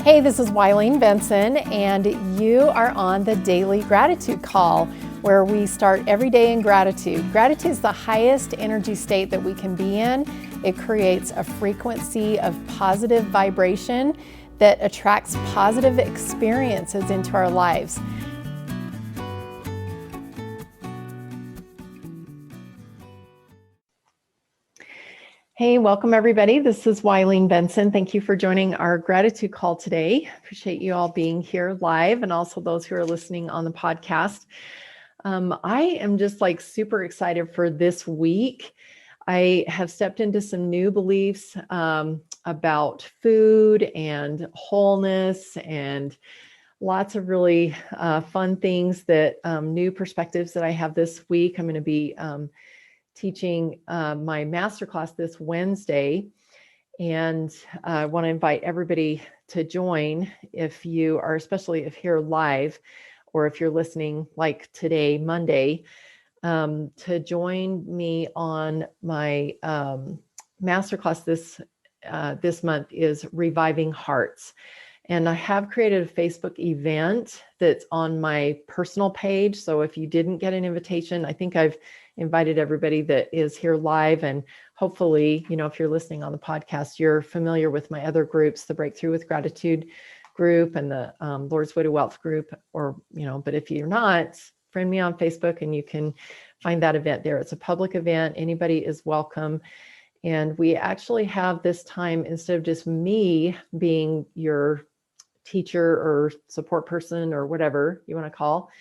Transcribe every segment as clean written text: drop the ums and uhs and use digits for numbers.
Hey, this is Wileen Benson, and you are on the Daily Gratitude Call, where we start every day in gratitude. Gratitude is the highest energy state that we can be in. It creates a frequency of positive vibration that attracts positive experiences into our lives. Hey, welcome everybody. This is Wileen Benson. Thank you for joining our gratitude call today. Appreciate you all being here live and also those who are listening on the podcast. I am just super excited for this week. I have stepped into some new beliefs about food and wholeness and lots of really fun things that new perspectives that I have this week. I'm going to be teaching my masterclass this Wednesday, and I want to invite everybody to join if you are, especially if you're live or if you're listening like today, Monday, to join me on my masterclass this month is Reviving Hearts. And I have created a Facebook event that's on my personal page. So if you didn't get an invitation, I think I've invited everybody that is here live. And hopefully, if you're listening on the podcast, you're familiar with my other groups, the Breakthrough with Gratitude group and the Lord's Way to Wealth group, but if you're not, friend me on Facebook and you can find that event there. It's a public event. Anybody is welcome. And we actually have this time, instead of just me being your teacher or support person or whatever you want to call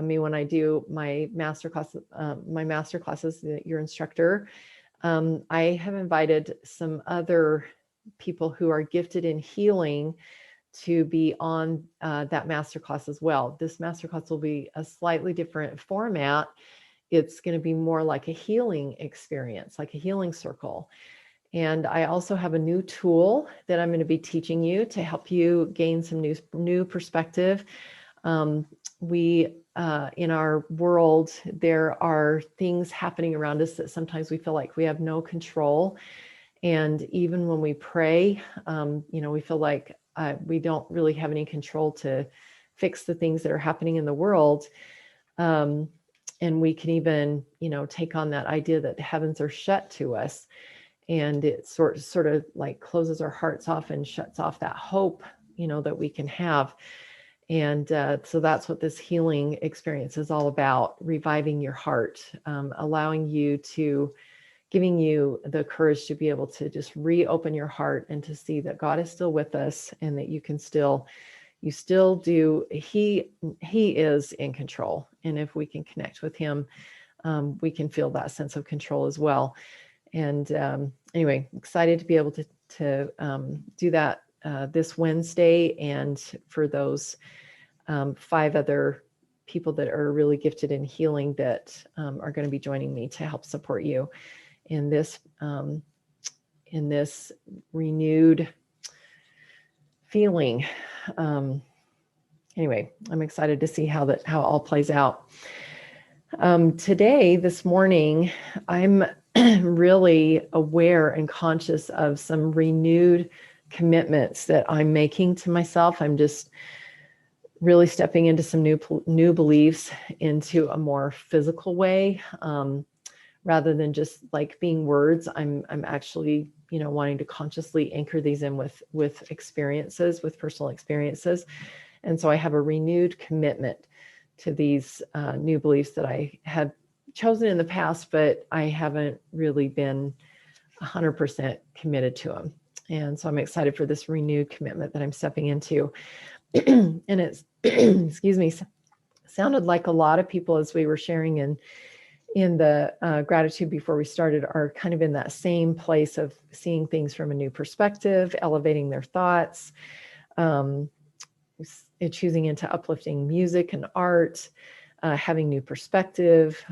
me when I do my masterclasses, your instructor, I have invited some other people who are gifted in healing to be on that masterclass as well. This masterclass will be a slightly different format. It's going to be more like a healing experience, like a healing circle. And I also have a new tool that I'm going to be teaching you to help you gain some new perspective. We in our world, there are things happening around us that sometimes we feel like we have no control. And even when we pray, we feel like we don't really have any control to fix the things that are happening in the world. And we can even, take on that idea that the heavens are shut to us. And it sort of like closes our hearts off and shuts off that hope, that we can have. And so that's what this healing experience is all about, reviving your heart, giving you the courage to be able to just reopen your heart and to see that God is still with us and that you still do, he is in control. And if we can connect with him, we can feel that sense of control as well. And anyway, excited to be able to do that this Wednesday. And for those 5 other people that are really gifted in healing that are going to be joining me to help support you in this renewed feeling. Anyway, I'm excited to see how it all plays out. This morning, I'm really aware and conscious of some renewed commitments that I'm making to myself. I'm just really stepping into some new beliefs into a more physical way, rather than just like being words. I'm actually, wanting to consciously anchor these in with experiences, with personal experiences. And so I have a renewed commitment to these new beliefs that I had chosen in the past, but I haven't really been 100% committed to them. And so I'm excited for this renewed commitment that I'm stepping into. And it's, excuse me, sounded like a lot of people, as we were sharing in the gratitude before we started, are kind of in that same place of seeing things from a new perspective, elevating their thoughts, choosing into uplifting music and art, having new perspective,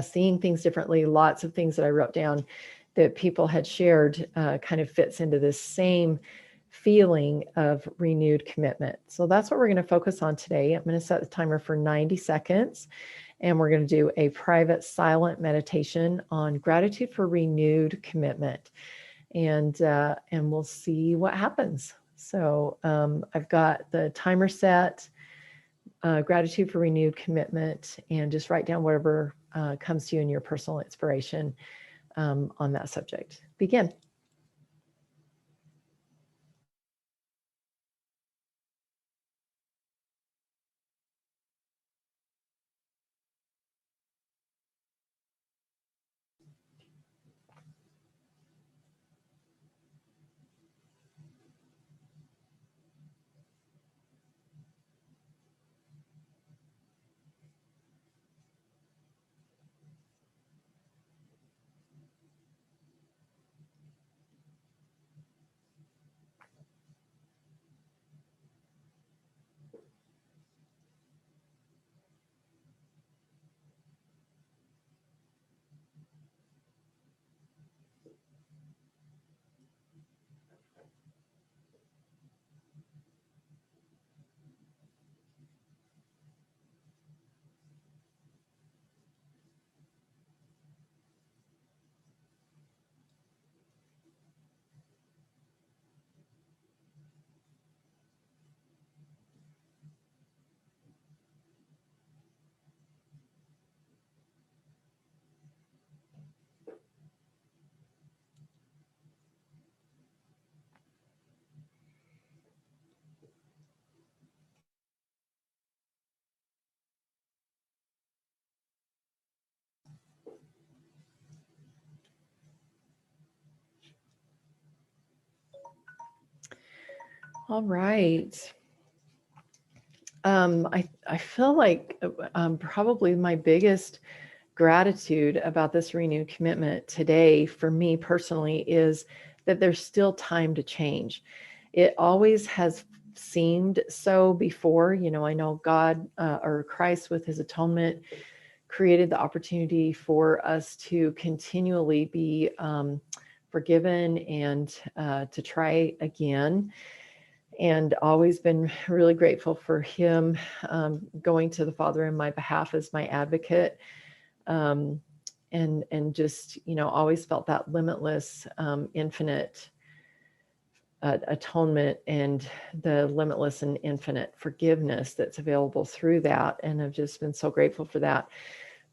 seeing things differently. Lots of things that I wrote down that people had shared kind of fits into this same feeling of renewed commitment. So that's what we're going to focus on today. I'm going to set the timer for 90 seconds, and we're going to do a private silent meditation on gratitude for renewed commitment. and we'll see what happens. So I've got the timer set, gratitude for renewed commitment, and just write down whatever comes to you in your personal inspiration on that subject. Begin. All right. I feel like probably my biggest gratitude about this renewed commitment today for me personally is that there's still time to change. It always has seemed so before. I know God or Christ with his atonement created the opportunity for us to continually be forgiven and to try again, and always been really grateful for him going to the Father in my behalf as my advocate, um, and just always felt that limitless, infinite atonement, and the limitless and infinite forgiveness that's available through that, and I've just been so grateful for that.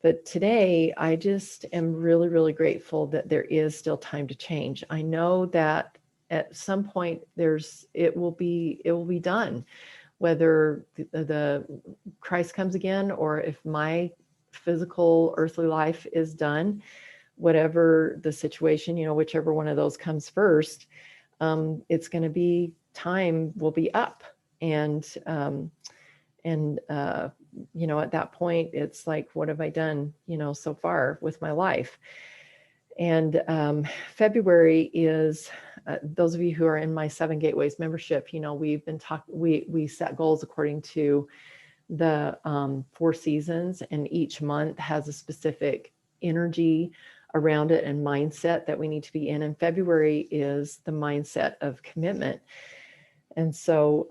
But today, I just am really, really grateful that there is still time to change. I know that at some point it will be done, whether the Christ comes again or if my physical earthly life is done, whatever the situation, whichever one of those comes first, it's going to be time will be up. And at that point, it's like, what have I done, so far with my life? And February is, those of you who are in my Seven Gateways membership, we've been talking, we set goals according to the 4 seasons, and each month has a specific energy around it and mindset that we need to be in. And February is the mindset of commitment. And so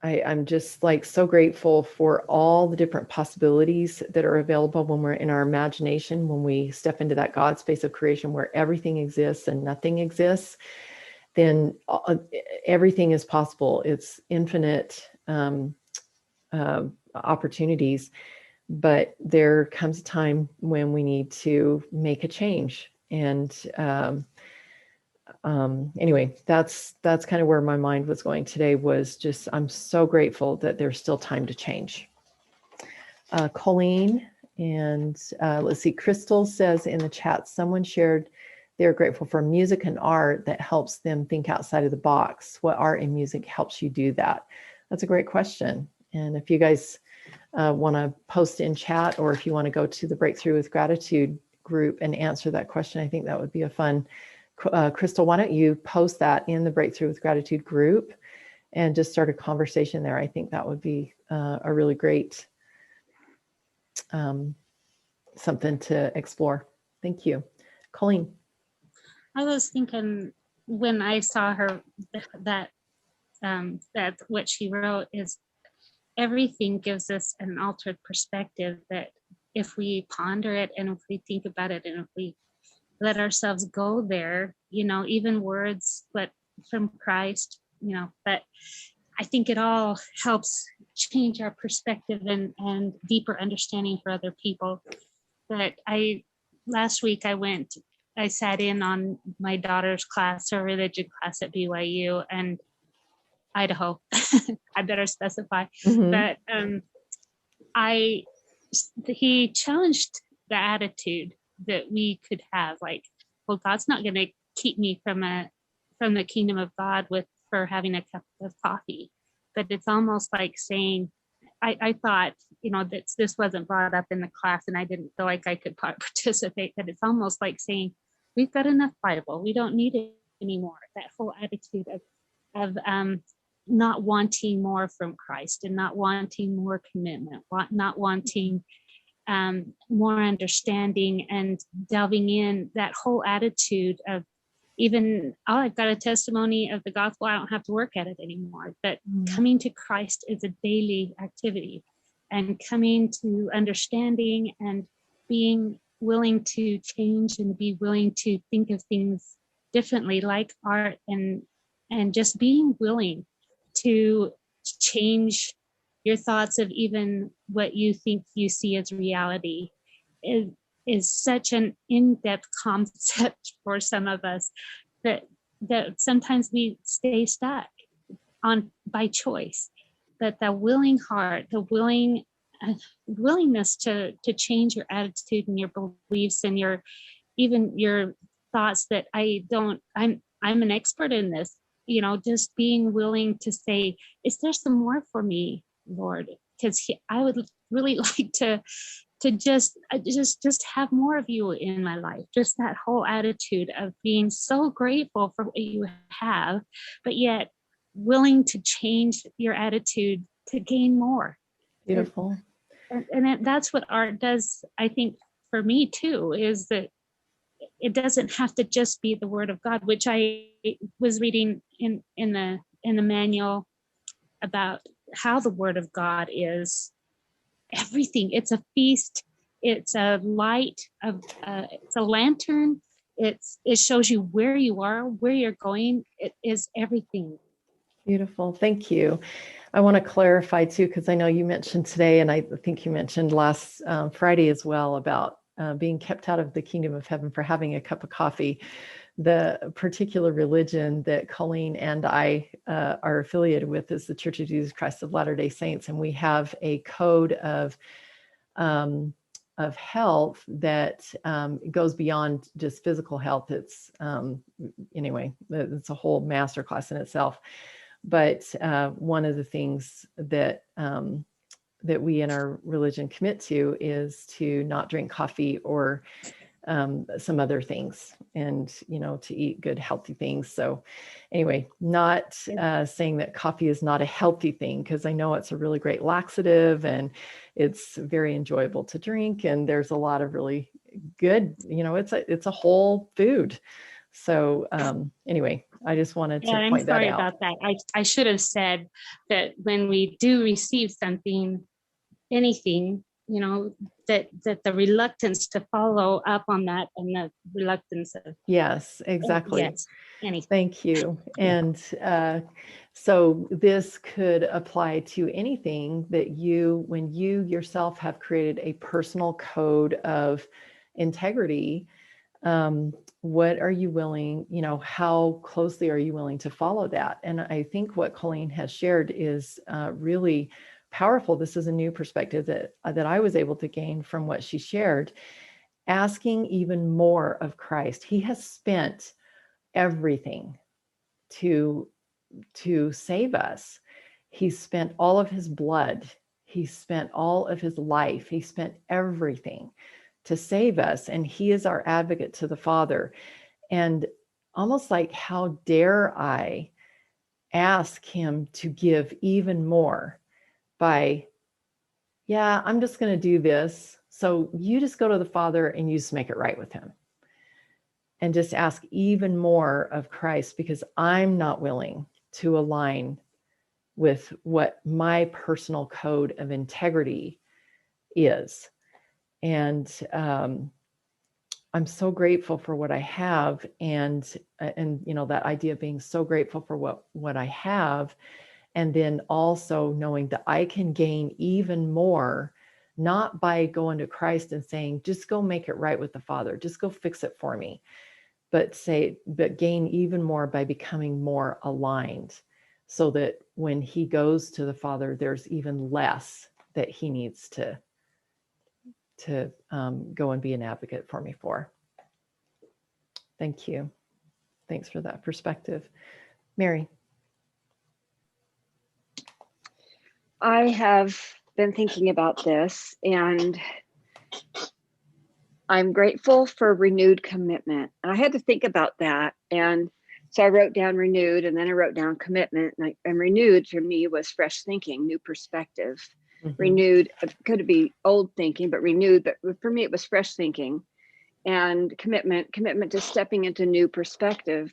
I'm just like so grateful for all the different possibilities that are available when we're in our imagination, when we step into that God space of creation where everything exists and nothing exists, then everything is possible. It's infinite opportunities, but there comes a time when we need to make a change. And anyway, that's kind of where my mind was going today, was just, I'm so grateful that there's still time to change. Colleen and let's see, Crystal says in the chat, someone shared they're grateful for music and art that helps them think outside of the box. What art and music helps you do that? That's a great question. And if you guys want to post in chat, or if you want to go to the Breakthrough with Gratitude group and answer that question, I think that would be a fun. Crystal, why don't you post that in the Breakthrough with Gratitude group and just start a conversation there? I think that would be a really great something to explore. Thank you. Colleen. I was thinking when I saw her that what she wrote is, everything gives us an altered perspective, that if we ponder it and if we think about it and if we let ourselves go there, even words, but from Christ, but I think it all helps change our perspective and deeper understanding for other people. But last week I sat in on my daughter's class, her religion class at BYU and Idaho. I better specify. Mhm. But I he challenged the attitude that we could have, like, well, God's not going to keep me from the kingdom of God for having a cup of coffee. But it's almost like saying, I thought, that this wasn't brought up in the class and I didn't feel like I could participate, but it's almost like saying, we've got enough Bible, we don't need it anymore. That whole attitude of not wanting more from Christ and not wanting more commitment, not wanting more understanding and delving in, that whole attitude of, even, oh, I've got a testimony of the gospel, I don't have to work at it anymore. But coming to Christ is a daily activity, and coming to understanding and being willing to change and be willing to think of things differently, like art, and just being willing to change your thoughts of even what you think you see as reality is such an in-depth concept for some of us that sometimes we stay stuck on by choice. But the willing heart, the willingness to change your attitude and your beliefs and your thoughts that I'm an expert in this, just being willing to say, is there some more for me, Lord? Because I would really like to just have more of you in my life. Just that whole attitude of being so grateful for what you have, but yet willing to change your attitude to gain more. Beautiful. And that's what art does, I think, for me too, is that it doesn't have to just be the word of God, which I was reading in the manual about how the word of God is everything. It's a feast, it's a light, it's a lantern, it shows you where you are, where you're going. It is everything. Beautiful. Thank you. I want to clarify too, because I know you mentioned today, and I think you mentioned last Friday as well, about being kept out of the kingdom of heaven for having a cup of coffee. The particular religion that Colleen and I are affiliated with is the Church of Jesus Christ of Latter-day Saints, and we have a code of health that goes beyond just physical health. It's anyway, it's a whole masterclass in itself. But one of the things that that we in our religion commit to is to not drink coffee or some other things, and to eat good healthy things. So anyway, not saying that coffee is not a healthy thing, because I know it's a really great laxative and it's very enjoyable to drink, and there's a lot of really good, it's a whole food. So anyway, I just wanted to I'm point that sorry out. about that. I should have said that when we do receive something, anything, that the reluctance to follow up on that, and the reluctance of, Yes, exactly. yes, anything. Thank you. And so this could apply to anything that when you yourself have created a personal code of integrity, what are you willing, how closely are you willing to follow that? And I think what Colleen has shared is really powerful. This is a new perspective that I was able to gain from what she shared, asking even more of Christ. He has spent everything to save us. He spent all of his blood. He spent all of his life. He spent everything to save us. And he is our advocate to the Father. And almost like, how dare I ask him to give even more by, yeah, I'm just going to do this. So you just go to the Father and you just make it right with him. And just ask even more of Christ, because I'm not willing to align with what my personal code of integrity is. And I'm so grateful for what I have, and that idea of being so grateful for what I have, and then also knowing that I can gain even more, not by going to Christ and saying, just go make it right with the Father, just go fix it for me, but gain even more by becoming more aligned, so that when he goes to the Father, there's even less that he needs to go and be an advocate for me for. Thank you. Thanks for that perspective. Mary. I have been thinking about this, and I'm grateful for renewed commitment. And I had to think about that. And so I wrote down renewed, and then I wrote down commitment. And renewed for me was fresh thinking, new perspective. Mm-hmm. Renewed, it could be old thinking, but renewed. But for me, it was fresh thinking. And commitment to stepping into new perspective.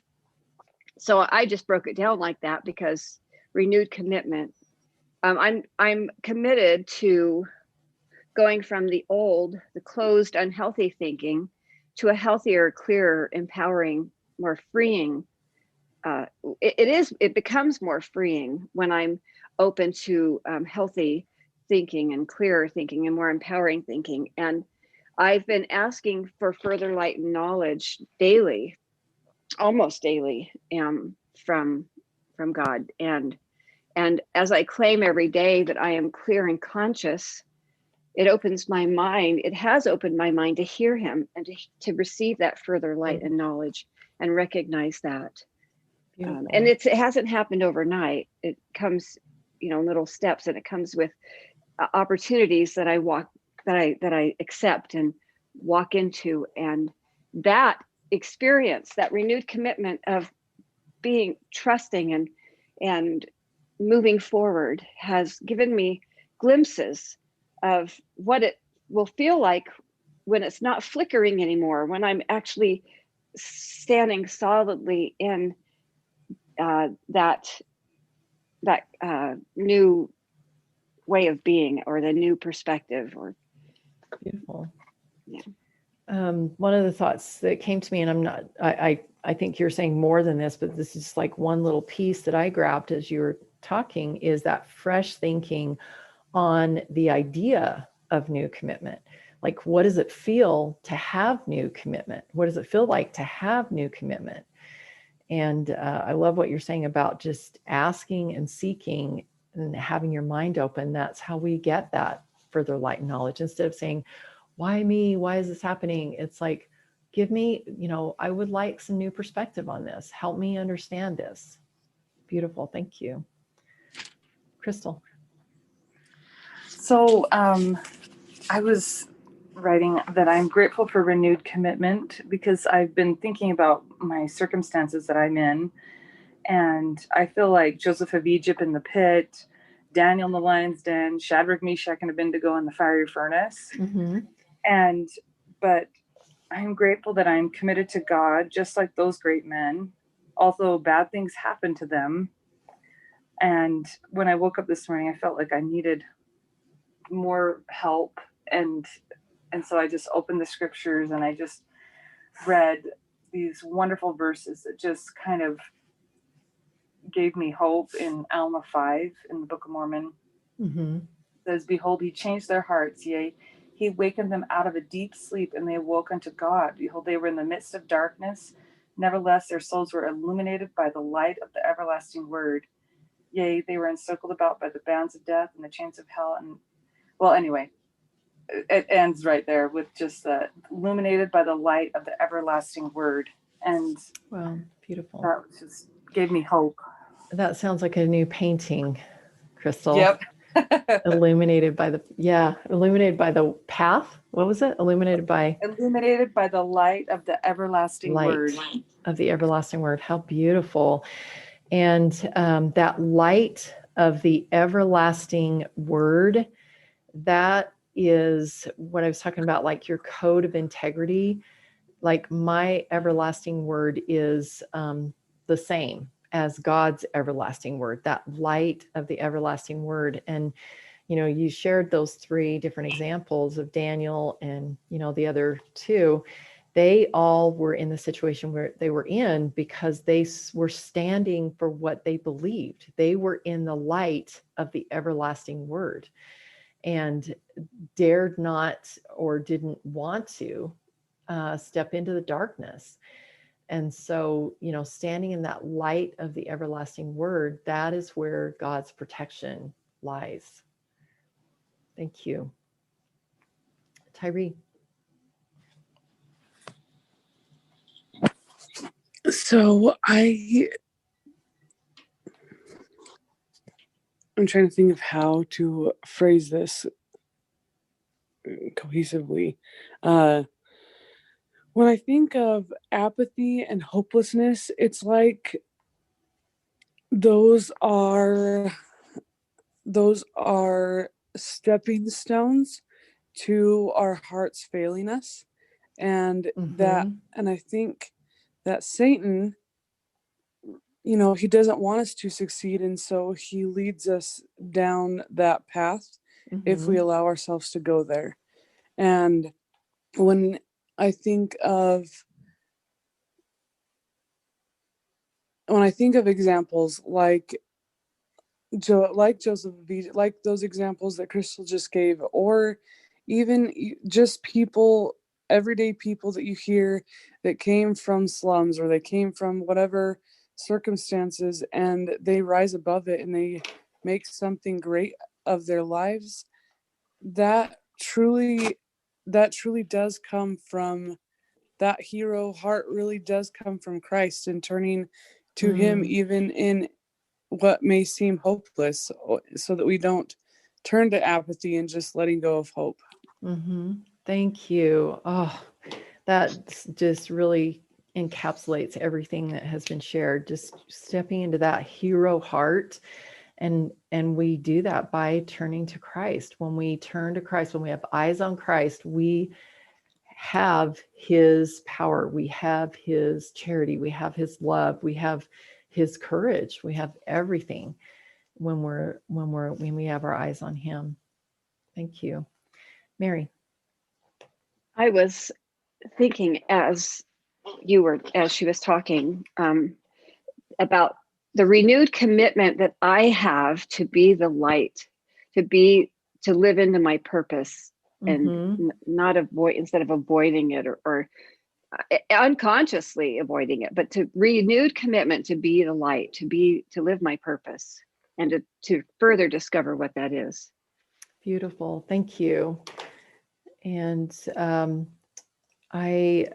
So I just broke it down like that, because renewed commitment. I'm committed to going from the closed, unhealthy thinking to a healthier, clearer, empowering, more freeing. It becomes more freeing when I'm open to healthy thinking and clearer thinking and more empowering thinking. And I've been asking for further light and knowledge daily, almost daily, from God. And as I claim every day that I am clear and conscious, it opens my mind. It has opened my mind to hear him and to receive that further light and knowledge and recognize that. And it hasn't happened overnight. It comes, little steps, and it comes with opportunities that I accept and walk into. And that experience, that renewed commitment of being trusting and moving forward, has given me glimpses of what it will feel like when it's not flickering anymore, when I'm actually standing solidly in that new way of being, or the new perspective. Or beautiful. Yeah. One of the thoughts that came to me, and I think you're saying more than this, but this is just like one little piece that I grabbed as you were talking, is that fresh thinking on the idea of new commitment. Like, what does it feel to have new commitment? What does it feel like to have new commitment? And I love what you're saying about just asking and seeking and having your mind open. That's how we get that further light and knowledge. Instead of saying, why me? Why is this happening? It's like, give me, I would like some new perspective on this. Help me understand this. Beautiful. Thank you. Crystal. So I was writing that I'm grateful for renewed commitment, because I've been thinking about my circumstances that I'm in. And I feel like Joseph of Egypt in the pit, Daniel in the lion's den, Shadrach, Meshach, and Abednego in the fiery furnace. Mm-hmm. But I'm grateful that I'm committed to God, just like those great men, although bad things happened to them. And when I woke up this morning, I felt like I needed more help. And so I just opened the scriptures and I just read these wonderful verses that just kind of gave me hope. In Alma 5 in the Book of Mormon. Mm-hmm. It says, behold, he changed their hearts, yea, he wakened them out of a deep sleep, and they awoke unto God. Behold, they were in the midst of darkness. Nevertheless, their souls were illuminated by the light of the everlasting word. Yea, they were encircled about by the bands of death and the chains of hell. And well, anyway, it ends right there with just the illuminated by the light of the everlasting word. And wow, beautiful. That just gave me hope. That sounds like a new painting, Crystal. Yep. illuminated by the path. What was it? Illuminated by the light of the everlasting word. Of the everlasting word. How beautiful. And that light of the everlasting word, that is what I was talking about, like your code of integrity. Like, my everlasting word is the same as God's everlasting word, that light of the everlasting word. And, you shared those 3 different examples of Daniel and, the other 2, they all were in the situation where they were in because they were standing for what they believed. They were in the light of the everlasting word and dared not or didn't want to step into the darkness. And so, standing in that light of the everlasting word, that is where God's protection lies. Thank you. Tyree. So I'm trying to think of how to phrase this cohesively. When I think of apathy and hopelessness, it's like those are stepping stones to our hearts failing us. And I think that Satan, he doesn't want us to succeed. And so he leads us down that path if we allow ourselves to go there. And when I think of examples like Joseph, like those examples that Crystal just gave, or even just people, everyday people that you hear that came from slums or they came from whatever circumstances and they rise above it and they make something great of their lives, that truly does come from that hero heart, really does come from Christ and turning to him even in what may seem hopeless, so that we don't turn to apathy and just letting go of hope. Thank you. Oh, that just really encapsulates everything that has been shared, just stepping into that hero heart. And we do that by turning to Christ. When we turn to Christ, when we have eyes on Christ, we have his power, we have his charity, we have his love, we have his courage, we have everything when we have our eyes on him. Thank you. Mary. I was thinking as she was talking about the renewed commitment that I have to be the light, to live into my purpose and not avoid, instead of avoiding it or unconsciously avoiding it, but to renewed commitment to be the light, to live my purpose and to further discover what that is. Beautiful. Thank you. And I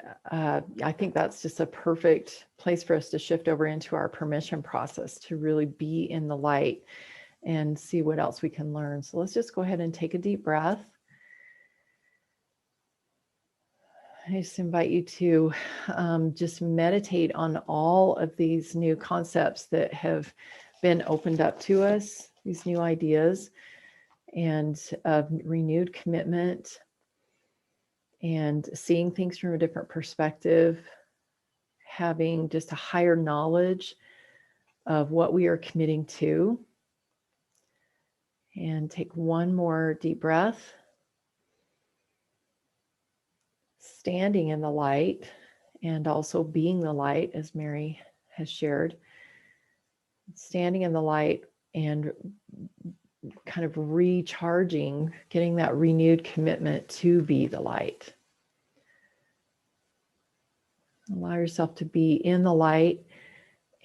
think that's just a perfect place for us to shift over into our permission process to really be in the light and see what else we can learn. So let's just go ahead and take a deep breath. I just invite you to just meditate on all of these new concepts that have been opened up to us, these new ideas, and renewed commitment, and seeing things from a different perspective, having just a higher knowledge of what we are committing to. And take one more deep breath. Standing in the light and also being the light, as Mary has shared. Standing in the light and kind of recharging, getting that renewed commitment to be the light. Allow yourself to be in the light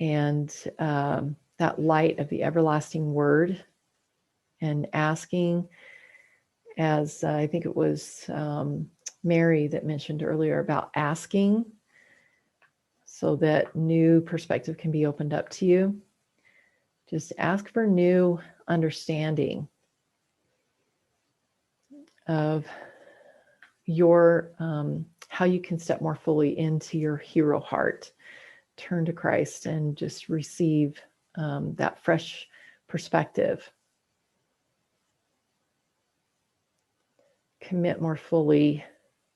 and that light of the everlasting word, and asking, as I think it was Mary that mentioned earlier about asking so that new perspective can be opened up to you. Just ask for new understanding of your how you can step more fully into your hero heart. Turn to Christ and just receive that fresh perspective. Commit more fully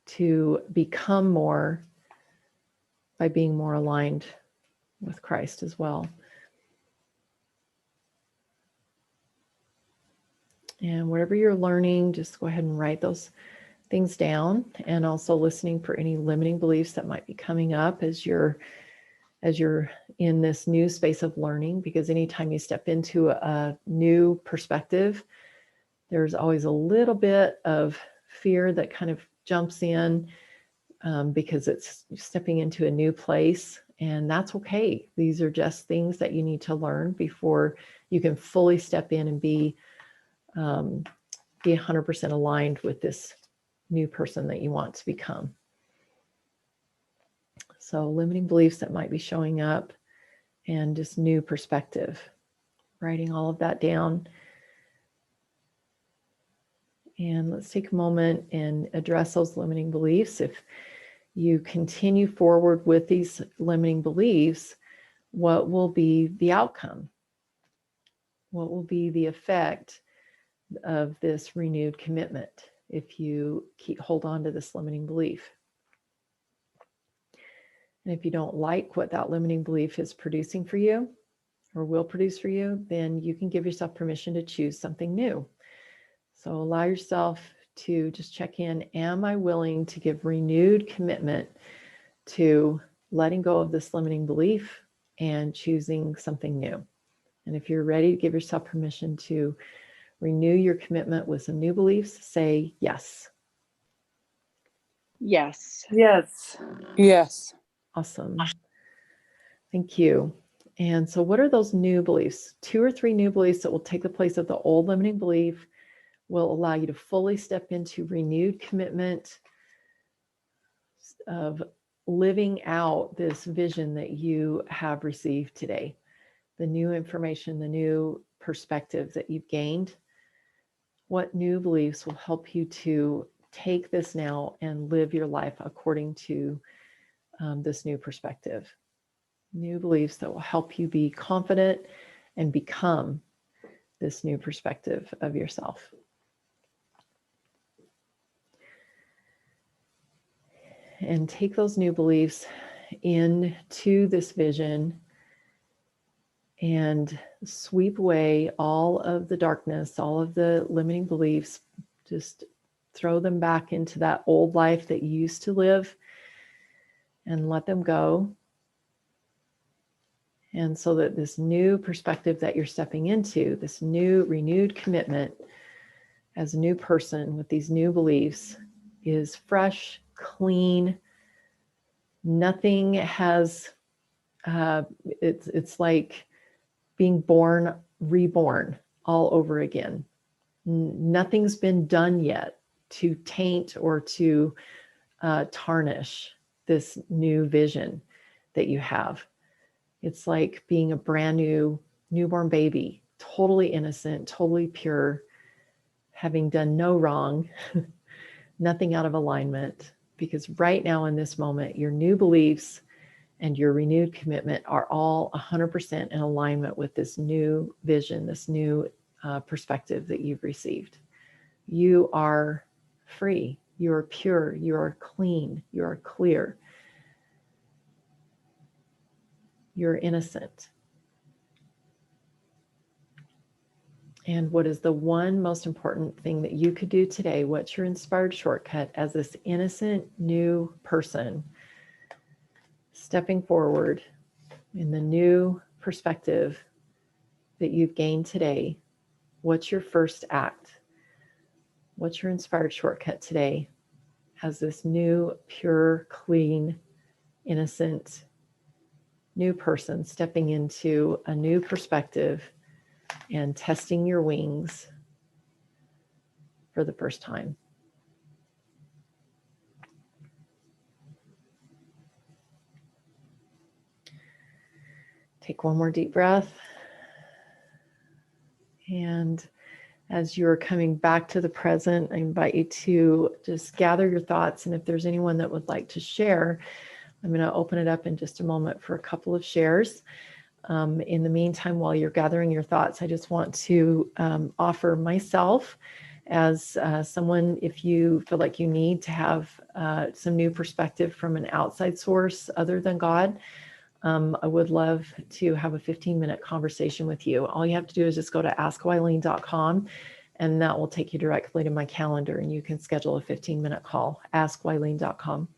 to become more by being more aligned with Christ as well. And whatever you're learning, just go ahead and write those things down, and also listening for any limiting beliefs that might be coming up as you're in this new space of learning. Because anytime you step into a new perspective, there's always a little bit of fear that kind of jumps in, because it's stepping into a new place, and that's okay. These are just things that you need to learn before you can fully step in and be 100% aligned with this new person that you want to become. So limiting beliefs that might be showing up, and just new perspective, writing all of that down. And let's take a moment and address those limiting beliefs. If you continue forward with these limiting beliefs, what will be the outcome? What will be the effect of this renewed commitment if you hold on to this limiting belief? And if you don't like what that limiting belief is producing for you or will produce for you, then you can give yourself permission to choose something new. So allow yourself to just check in. Am I willing to give renewed commitment to letting go of this limiting belief and choosing something new? And if you're ready to give yourself permission to renew your commitment with some new beliefs, say yes. Yes. Yes. Yes. Awesome. Thank you. And so what are those new beliefs? 2 or 3 new beliefs that will take the place of the old limiting belief, will allow you to fully step into renewed commitment of living out this vision that you have received today. The new information, the new perspective that you've gained. What new beliefs will help you to take this now and live your life according to this new perspective? New beliefs that will help you be confident and become this new perspective of yourself. And take those new beliefs into this vision and sweep away all of the darkness, all of the limiting beliefs. Just throw them back into that old life that you used to live and let them go. And so that this new perspective that you're stepping into, this new renewed commitment as a new person with these new beliefs, is fresh, clean. Nothing has, it's like being born, reborn all over again. Nothing's been done yet to taint or to tarnish this new vision that you have. It's like being a brand new newborn baby, totally innocent, totally pure, having done no wrong, nothing out of alignment. Because right now in this moment, your new beliefs and your renewed commitment are all 100% in alignment with this new vision, this new perspective that you've received. You are free, you are pure, you are clean, you are clear, you're innocent. And what is the one most important thing that you could do today? What's your inspired shortcut as this innocent new person stepping forward in the new perspective that you've gained today? What's your first act? What's your inspired shortcut today as this new, pure, clean, innocent, new person stepping into a new perspective and testing your wings for the first time? Take one more deep breath. And as you're coming back to the present, I invite you to just gather your thoughts. And if there's anyone that would like to share, I'm going to open it up in just a moment for a couple of shares. In the meantime, while you're gathering your thoughts, I just want to offer myself as someone, if you feel like you need to have some new perspective from an outside source other than God, I would love to have a 15-minute conversation with you. All you have to do is just go to askwilene.com And that will take you directly to my calendar, and you can schedule a 15-minute call, askwylene.com.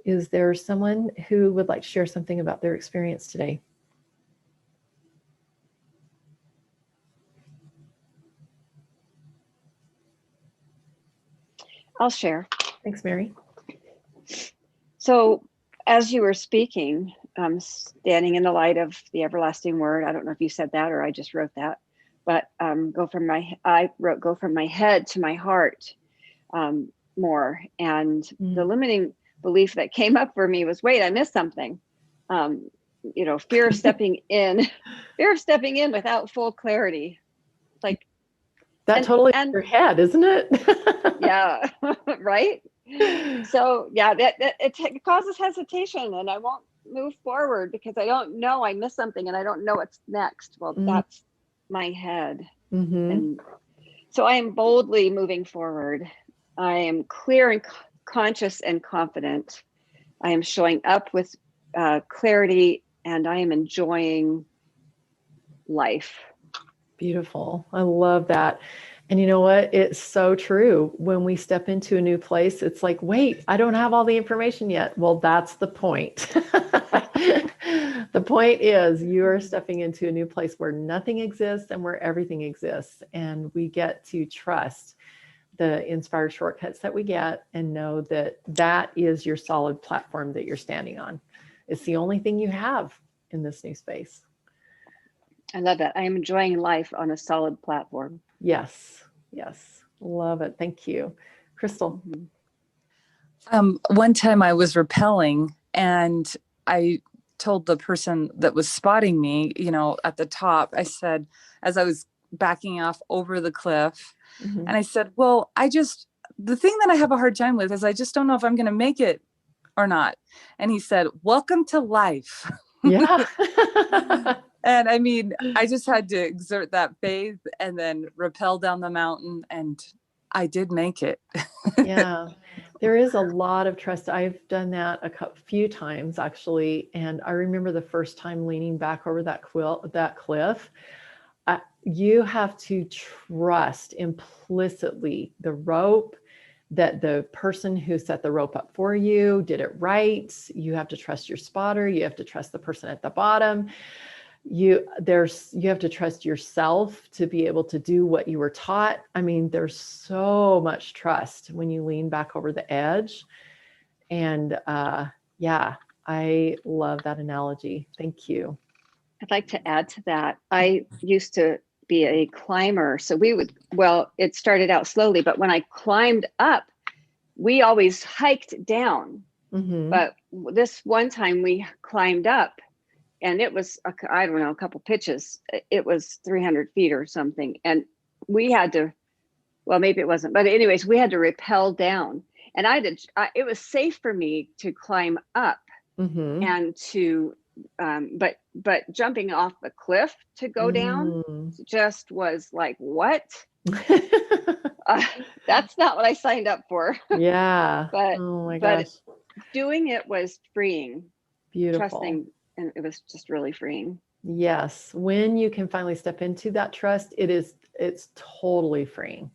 Is there someone who would like to share something about their experience today? I'll share. Thanks, Mary. So as you were speaking, standing in the light of the everlasting word, I don't know if you said that or I just wrote that, but go from my head to my heart more. And the limiting belief that came up for me was, wait, I missed something. Fear of stepping in without full clarity. Like that totally in your head, isn't it? Yeah, right. So yeah, it causes hesitation, and I won't move forward because I don't know, I missed something and I don't know what's next. Well, that's my head. And so I am boldly moving forward. I am clear and conscious and confident. I am showing up with clarity, and I am enjoying life. Beautiful. I love that. And you know what? It's so true. When we step into a new place, it's like, wait, I don't have all the information yet. Well, that's the point. The point is you are stepping into a new place where nothing exists and where everything exists. And we get to trust the inspired shortcuts that we get and know that that is your solid platform that you're standing on. It's the only thing you have in this new space. I love that. I am enjoying life on a solid platform. Yes. Yes. Love it. Thank you. Crystal. One time I was rappelling, and I told the person that was spotting me, at the top, I said, as I was backing off over the cliff, and I said, well, the thing that I have a hard time with is I just don't know if I'm going to make it or not. And he said, welcome to life. Yeah. And I mean, I just had to exert that faith and then rappel down the mountain, and I did make it. Yeah, there is a lot of trust. I've done that a few times actually. And I remember the first time leaning back over that cliff. You have to trust implicitly the rope, that the person who set the rope up for you did it right. You have to trust your spotter. You have to trust the person at the bottom. You have to trust yourself to be able to do what you were taught. I mean, there's so much trust when you lean back over the edge. And yeah, I love that analogy. Thank you. I'd like to add to that. I used to be a climber. So it started out slowly, but when I climbed up, we always hiked down. But this one time we climbed up, and it was, I don't know, a couple pitches. It was 300 feet or something. And we had to, well, maybe it wasn't, but anyways, we had to rappel down. And it was safe for me to climb up and to, but jumping off the cliff to go down just was like, what? That's not what I signed up for. Yeah. But, oh my gosh. But doing it was freeing. Beautiful. Trusting. And it was just really freeing. Yes. When you can finally step into that trust, it's totally freeing.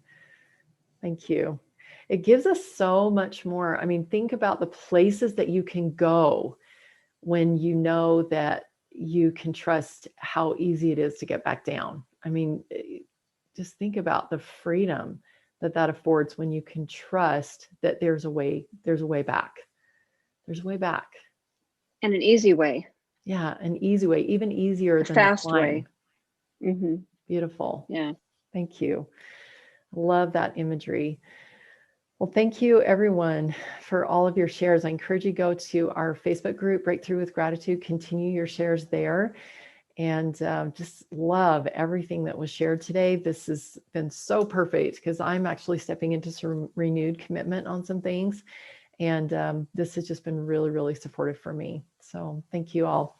Thank you. It gives us so much more. I mean, think about the places that you can go when you know that you can trust how easy it is to get back down. I mean, just think about the freedom that affords when you can trust that there's a way back. There's a way back. And an easy way. Yeah, an easy way, even easier than a fast climb. way. Beautiful. Yeah. Thank you. Love that imagery. Well, thank you everyone for all of your shares. I encourage you to go to our Facebook group, Breakthrough with Gratitude, continue your shares there. And just love everything that was shared today. This has been so perfect because I'm actually stepping into some renewed commitment on some things. And this has just been really, really supportive for me. So thank you all.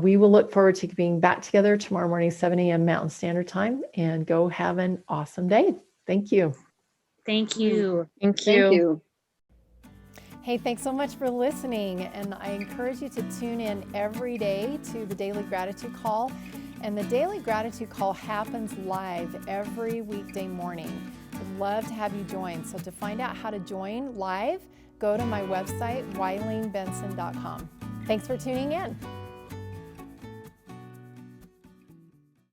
We will look forward to being back together tomorrow morning, 7 a.m. Mountain Standard Time, and go have an awesome day. Thank you. Thank you. Thank you. Hey, thanks so much for listening. And I encourage you to tune in every day to the Daily Gratitude Call. And the Daily Gratitude Call happens live every weekday morning. We'd love to have you join. So to find out how to join live, go to my website, WileenBenson.com. Thanks for tuning in.